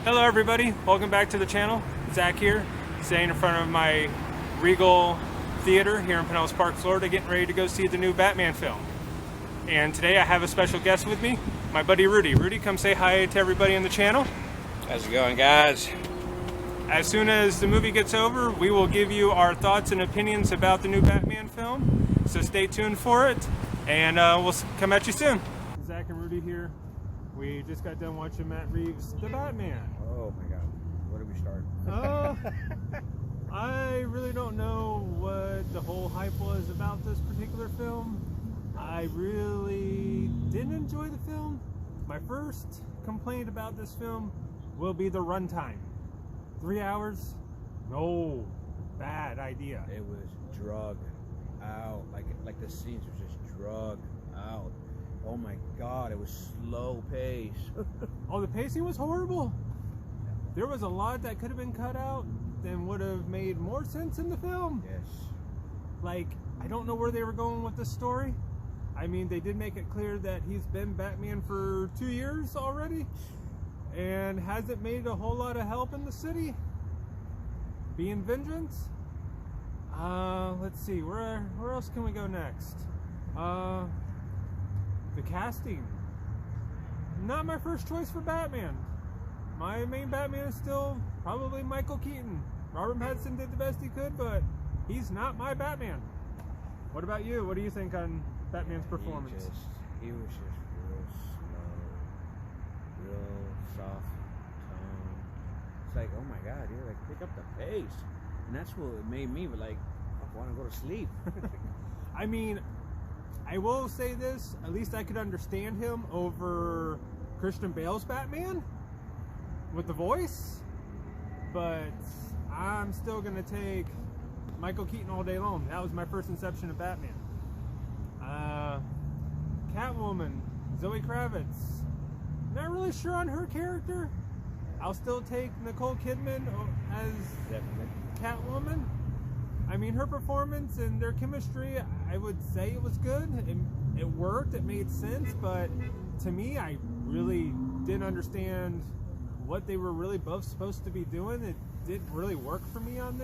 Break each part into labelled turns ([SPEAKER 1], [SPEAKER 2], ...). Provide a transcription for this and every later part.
[SPEAKER 1] Hello everybody, welcome back to the channel. Zach here, staying in front of my Regal Theater here in Pinellas Park, Florida, getting ready to go see the new Batman film. And today I have a special guest with me, my buddy Rudy. Rudy, come say hi to everybody on the channel.
[SPEAKER 2] How's it going, guys?
[SPEAKER 1] As soon as the movie gets over, we will give you our thoughts and opinions about the new Batman film. So stay tuned for it, and we'll come at you soon. Zach and Rudy here. We just got done watching Matt Reeves' The Batman.
[SPEAKER 2] Oh my god, where do we start?
[SPEAKER 1] I really don't know what the whole hype was about this particular film. I really didn't enjoy the film. My first complaint about this film will be the runtime. 3 hours? No, bad idea.
[SPEAKER 2] It was drug out, like the scenes were just drug out. Oh my god, it was slow pace.
[SPEAKER 1] Oh, the pacing was horrible. There was a lot that could have been cut out and would have made more sense in the film.
[SPEAKER 2] Yes.
[SPEAKER 1] Like, I don't know where they were going with this story. I mean, they did make it clear that he's been Batman for 2 years already and hasn't made a whole lot of help in the city. Being vengeance. Let's see, where else can we go next? The casting. Not my first choice for Batman. My main Batman is still probably Michael Keaton. Robert Pattinson did the best he could, but he's not my Batman. What about you? What do you think on Batman's performance?
[SPEAKER 2] He was just real slow, real soft tone. It's like, oh my god, you're like, pick up the pace. And that's what made me like, I want to go to sleep.
[SPEAKER 1] I mean, I will say this, at least I could understand him over Christian Bale's Batman with the voice, but I'm still going to take Michael Keaton all day long. That was my first inception of Batman. Catwoman, Zoe Kravitz. Not really sure on her character. I'll still take Nicole Kidman as
[SPEAKER 2] Definitely.
[SPEAKER 1] Catwoman. I mean, her performance and their chemistry, I would say it was good. It worked, it made sense, but to me, I really didn't understand what they were really both supposed to be doing. It didn't really work for me on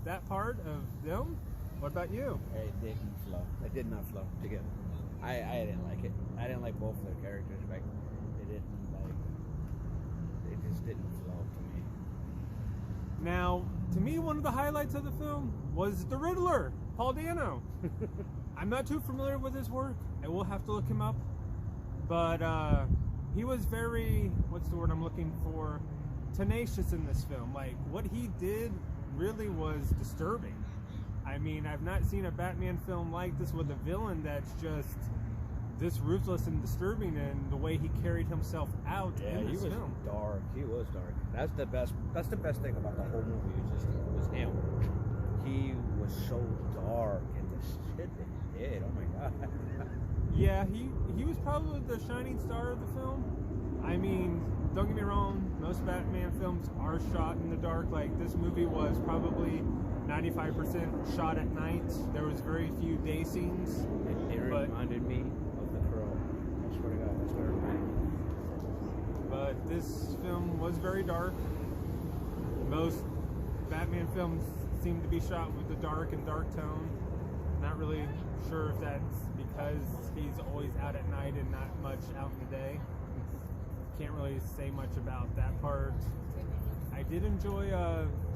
[SPEAKER 1] that part of them. What about you?
[SPEAKER 2] It didn't flow. It did not flow together. I didn't like it. I didn't like both of their characters. Like, it just didn't flow to me.
[SPEAKER 1] Now, to me, one of the highlights of the film was the Riddler, Paul Dano. I'm not too familiar with his work. I will have to look him up. But he was very, what's the word I'm looking for? Tenacious in this film. Like, what he did really was disturbing. I mean, I've not seen a Batman film like this with a villain that's just this ruthless and disturbing, and the way he carried himself out in this film.
[SPEAKER 2] Dark. He was dark. That's the best thing about the whole movie. Was him. He was so dark, and the shit that he did. Oh my god.
[SPEAKER 1] Yeah, he was probably the shining star of the film. I mean, don't get me wrong, most Batman films are shot in the dark. Like, this movie was probably 95% shot at night. There was very few day scenes.
[SPEAKER 2] It reminded me of The Crow. I swear to God, that's what it reminded me.
[SPEAKER 1] But this film was very dark. Most Batman films seem to be shot with the dark and dark tone. Not really sure if that's because he's always out at night and not much out in the day. Can't really say much about that part. I did enjoy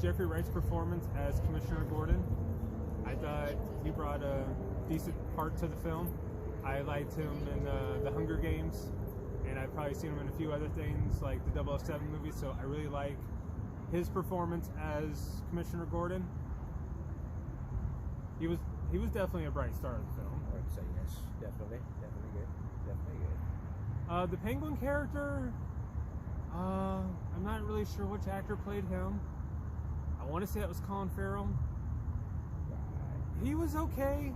[SPEAKER 1] Jeffrey Wright's performance as Commissioner Gordon. I thought he brought a decent part to the film. I liked him in the Hunger Games, and I've probably seen him in a few other things like the 007 movies, so I really like his performance as Commissioner Gordon. He was definitely a bright star of the film.
[SPEAKER 2] I would say yes, definitely good.
[SPEAKER 1] The Penguin character, I'm not really sure which actor played him. I want to say that was Colin Farrell. He was okay.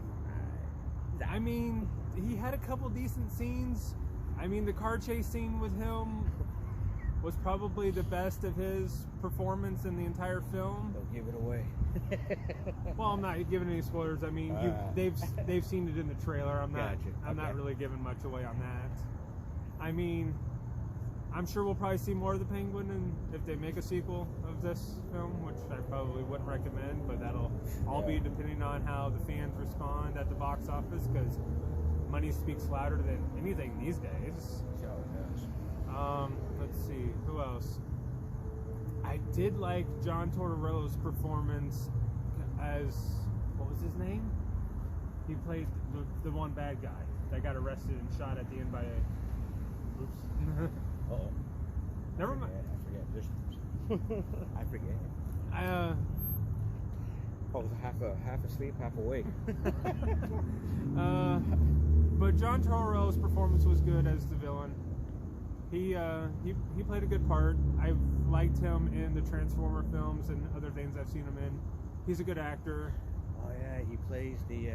[SPEAKER 1] I mean, he had a couple decent scenes. I mean, the car chase scene with him was probably the best of his performance in the entire film.
[SPEAKER 2] Don't give it away.
[SPEAKER 1] Well, I'm not giving any spoilers. I mean, they've seen it in the trailer. I'm not really giving much away on that. I mean, I'm sure we'll probably see more of the Penguin, and if they make a sequel of this film, which I probably wouldn't recommend, but that'll all be depending on how the fans respond at the box office, because money speaks louder than anything these days.
[SPEAKER 2] Sure it does.
[SPEAKER 1] Let's see, who else? I did like John Tortorella's performance as, what was his name? He played the one bad guy that got arrested and shot at the end by a... Oops.
[SPEAKER 2] Uh-oh.
[SPEAKER 1] Never mind.
[SPEAKER 2] I forget. I forget. I was half asleep, half awake.
[SPEAKER 1] But John Tortorella's performance was good as the villain. He played a good part. I've liked him in the Transformer films and other things I've seen him in. He's a good actor.
[SPEAKER 2] Oh yeah, he plays the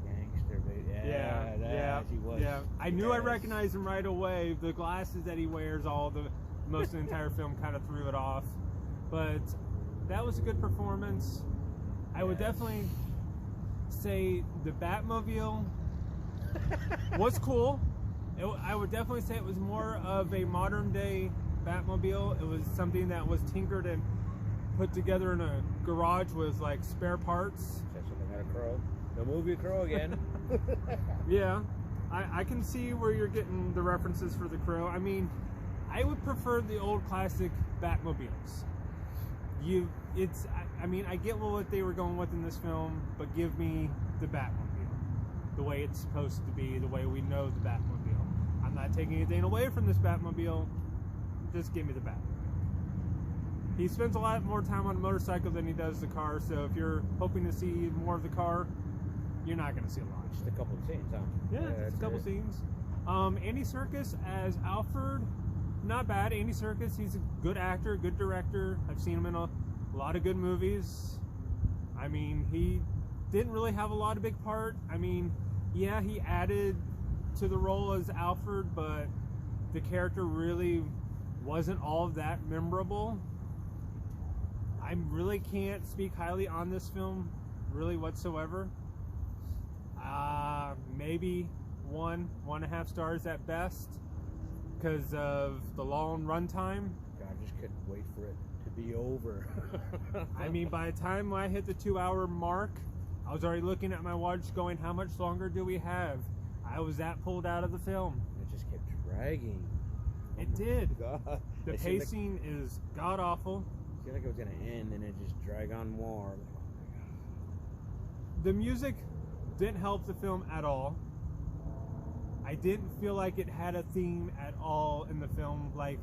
[SPEAKER 2] gangster.
[SPEAKER 1] Yeah.
[SPEAKER 2] He was.
[SPEAKER 1] Yeah. I knew I recognized him right away. The glasses that he wears, most of the entire film kind of threw it off. But that was a good performance. I would definitely say the Batmobile was cool. I would definitely say it was more of a modern day Batmobile. It was something that was tinkered and put together in a garage with like spare parts.
[SPEAKER 2] Said something about a crow. The movie Crow again.
[SPEAKER 1] Yeah, I can see where you're getting the references for the Crow. I mean, I would prefer the old classic Batmobiles. I mean, I get what they were going with in this film, but give me the Batmobile, the way it's supposed to be, the way we know the Batmobile. I'm not taking anything away from this Batmobile. Just give me the Batmobile. He spends a lot more time on a motorcycle than he does the car, so if you're hoping to see more of the car, you're not going to see a lot.
[SPEAKER 2] Just a couple of scenes, huh?
[SPEAKER 1] Yeah, just a couple scenes. Andy Serkis as Alfred, not bad. Andy Serkis, he's a good actor, good director. I've seen him in a lot of good movies. I mean, he didn't really have a lot of big part. I mean, yeah, he added to the role as Alfred, but the character really wasn't all that memorable. I really can't speak highly on this film, really whatsoever. Maybe 1.5 stars at best, because of the long runtime.
[SPEAKER 2] I just couldn't wait for it to be over.
[SPEAKER 1] I mean, by the time I hit the 2-hour mark, I was already looking at my watch going, how much longer do we have? I was that pulled out of the film.
[SPEAKER 2] It just kept dragging.
[SPEAKER 1] It did.
[SPEAKER 2] God.
[SPEAKER 1] The pacing is god-awful.
[SPEAKER 2] I feel like it was going to end and it just dragged on more.
[SPEAKER 1] The music didn't help the film at all. I didn't feel like it had a theme at all in the film. Like,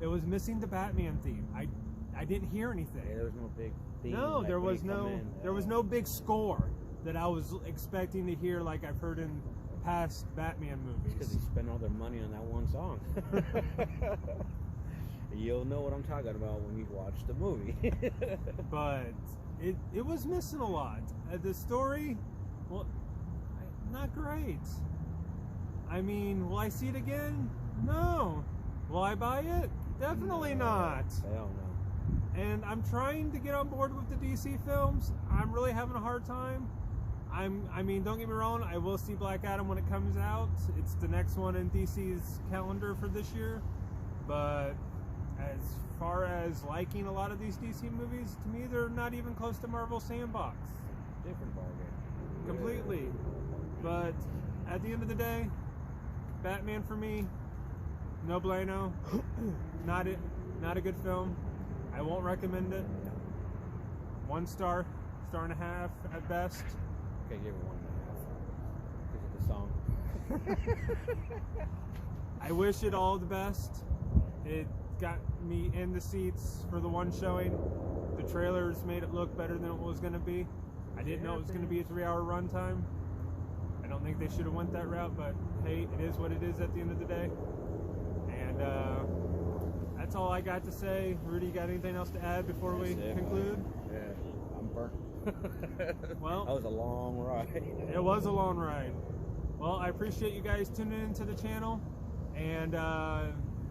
[SPEAKER 1] it was missing the Batman theme. I didn't hear anything.
[SPEAKER 2] Yeah, there was no big theme.
[SPEAKER 1] No,
[SPEAKER 2] like
[SPEAKER 1] there was no big score that I was expecting to hear like I've heard in past Batman movies.
[SPEAKER 2] Because they spent all their money on that one song. You'll know what I'm talking about when you watch the movie.
[SPEAKER 1] But it was missing a lot. The story, well, not great. I mean, will I see it again? No. Will I buy it? Definitely not.
[SPEAKER 2] Hell no.
[SPEAKER 1] And I'm trying to get on board with the DC films. I'm really having a hard time. I mean, don't get me wrong, I will see Black Adam when it comes out. It's the next one in DC's calendar for this year. But as far as liking a lot of these DC movies, to me, they're not even close to Marvel Sandbox.
[SPEAKER 2] Different ballgame.
[SPEAKER 1] Completely. But at the end of the day, Batman for me, no bueno. Not a good film. I won't recommend it. 1 star, 1.5 stars at best.
[SPEAKER 2] Okay, give it 1.5 because of the song.
[SPEAKER 1] I wish it all the best. It got me in the seats for the one showing. The trailers made it look better than it was going to be. I didn't know it was going to be a 3-hour runtime. I don't think they should have went that route, but hey, it is what it is at the end of the day. And that's all I got to say. Rudy, got anything else to add before we conclude?
[SPEAKER 2] Yeah, I'm burnt.
[SPEAKER 1] Well,
[SPEAKER 2] that was a long ride.
[SPEAKER 1] It was a long ride. Well, I appreciate you guys tuning into the channel, and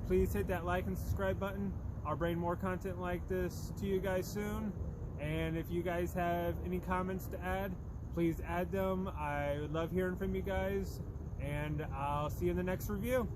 [SPEAKER 1] please hit that like and subscribe button. I'll bring more content like this to you guys soon. And if you guys have any comments to add, please add them. I would love hearing from you guys, and I'll see you in the next review.